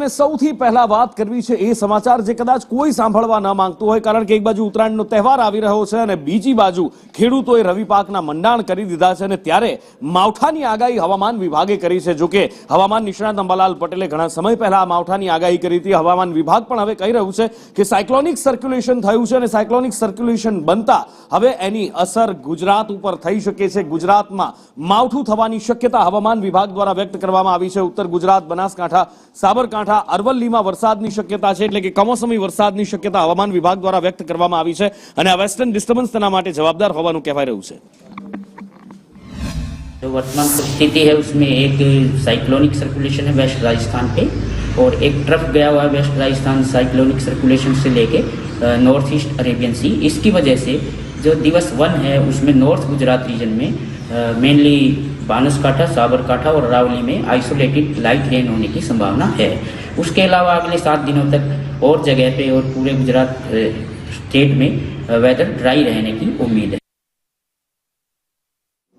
અને સૌથી પહેલા વાત કરવી છે એ સમાચાર જે કદાચ કોઈ સાંભળવા ન માંગતું હોય, કારણ કે એક બાજુ ઉત્તરાયણનો તહેવાર આવી રહ્યો છે અને બીજી બાજુ ખેડૂતોએ રવિ પાકના મંડાણ કરી દીધા છે અને ત્યારે માવઠાની આગાહી હવામાન વિભાગે કરી છે। જો કે હવામાન નિષ્ણાત અંબાલાલ પટેલે ઘણા સમય પહેલા માવઠાની આગાહી કરી હતી। હવામાન વિભાગ પણ હવે કહી રહ્યું છે કે સાયક્લોનિક સર્ક્યુલેશન થયું છે અને સાયક્લોનિક સર્ક્યુલેશન બનતા હવે એની અસર ગુજરાત ઉપર થઈ શકે છે। ગુજરાતમાં માવઠું થવાની શક્યતા હવામાન વિભાગ દ્વારા વ્યક્ત કરવામાં આવી છે। ઉત્તર ગુજરાત, બનાસકાંઠા, સાબરકાંઠા, અરવલ્લીમાં વરસાદની શક્યતા છે, એટલે કે કમોસમી વરસાદની શક્યતા હવામાન વિભાગ દ્વારા વ્યક્ત કરવામાં આવી છે અને આ વેસ્ટર્ન ડિસ્ટર્બન્સ તેના માટે જવાબદાર હોવાનું કહેવાય રહ્યું છે। जो वर्तमान परिस्थिति है उसमें एक साइक्लोनिक सर्कुलेशन है वेस्ट राजस्थान पे और एक ट्रफ गया हुआ है वेस्ट राजस्थान साइक्लोनिक सर्कुलेशन से लेके नॉर्थ ईस्ट अरेबियन सी। इसकी वजह से जो दिवस 1 है उसमें नॉर्थ गुजरात रीजन में मेनली बनासकांठा, साबरकांठा और अरावली में आइसोलेटेड लाइट रेन होने की संभावना है। उसके अलावा अगले 7 दिनों तक और जगह पे और पूरे गुजरात स्टेट में वेदर ड्राई रहने की उम्मीद है।